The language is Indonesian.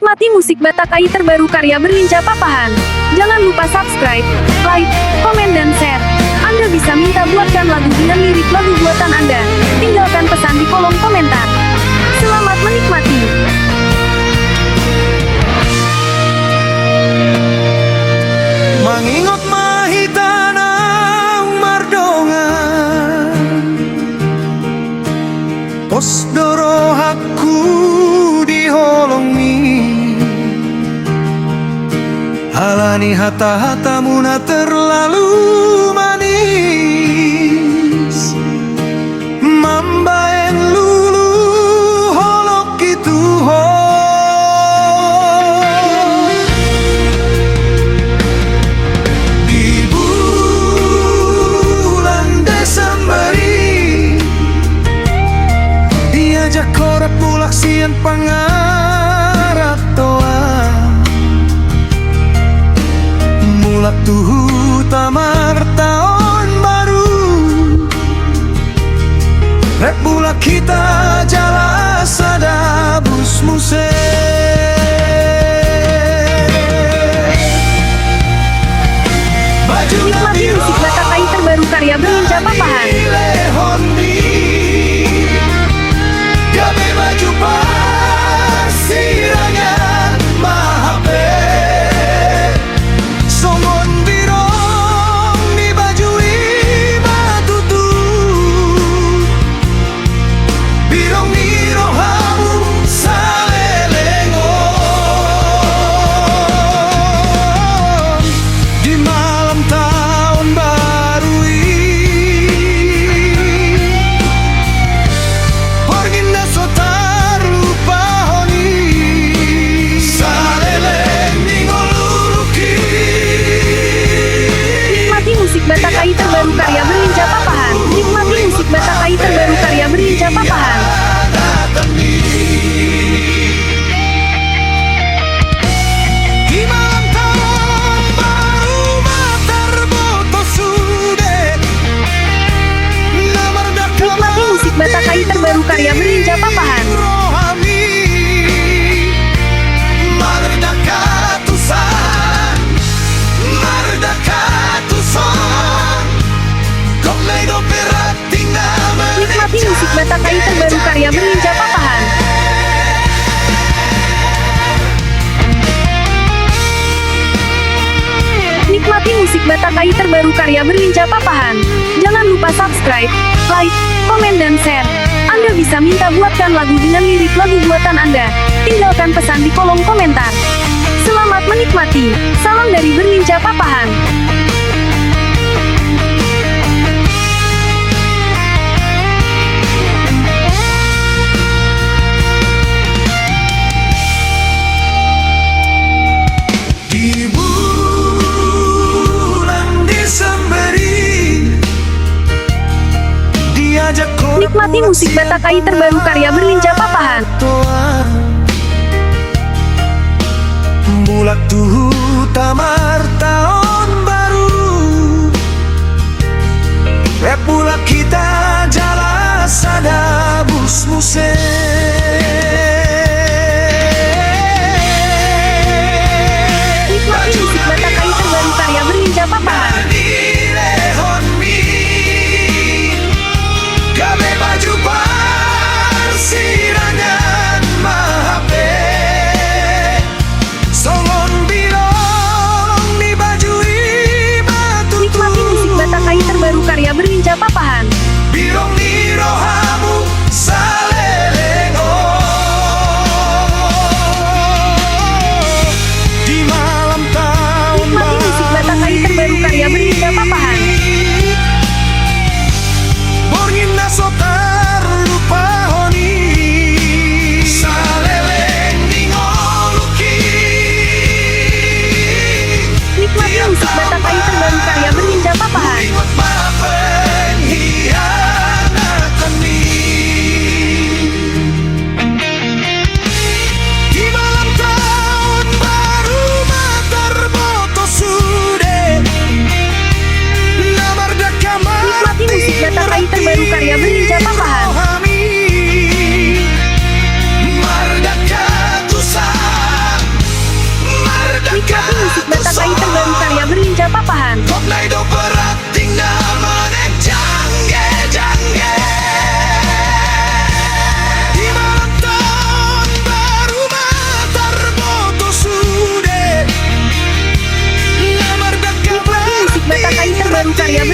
Nikmati musik Batakai terbaru karya Berlinca Papahan. Jangan lupa subscribe, like, komen, dan share. Anda bisa minta buatkan lagu dengan lirik lagu buatan Anda. Tinggalkan pesan di kolom komentar. Selamat menikmati. Mangingot mahitanang mardongan pos doro hakku diholongi halani hata-hatamu na terlalu manis mambaen lulu holok itu di bulan Desemberi diajak korep mulak sian pangarap toa mulak tuhu tamar tahun baru rek bulak kita jala sadabus muse baju Nikmati musik Batakai terbaru karya Berlinca Papahan. gabe baju pasirangan mahape songon birong di bajui batutu birong di rohamu salelengon di malam tahun baru Porginda sotar lupa honi saleleng ningoluruki Nikmati musik Batakai terbaru karya Berlinca Papahan. Nikmati musik Batakai terbaru karya Berlinca Papahan. di malam tahun baru matar boto sude nomor Nikmati musik Batakai terbaru karya Berlinca Papahan. rohani mardakatusan mardakatusan kok leido perat tinggal Nikmati musik Batakai terbaru karya Berlinca Papahan. Nikmati musik Batakai terbaru karya Berlinca Papahan. Jangan lupa subscribe, like, komen, dan share. Anda bisa minta buatkan lagu dengan lirik lagu buatan Anda. Tinggalkan pesan di kolom komentar. Selamat menikmati. Salam dari Berlinca Papahan. di bulan Desemberi diajak korep Nikmati musik Batakai terbaru karya Berlinca Papahan. toa mulak tuhu tamar tahun baru repulak kita jala sadabus muse Nikmati musik Batakai terbaru karya Berlinca Papahan. gabe baju pasirangan mahape songon birong di bajui batutu Nikmati musik Batakai terbaru karya Berlinca Papahan. birong di rohamu salelengon di malam tahun Nikmati musik Batakai terbaru karya Berlinca Papahan. Porginda sotar lupa honi saleleng ningoluki Nikmati musik Batakai terbaru karya Berlinca Papahan. Ingat maafkan hianat papahan. Tornado berating naman jangge. Di malam tahun baru matar boto sude. Lamar Nikmati musik Batang Air terbaru karya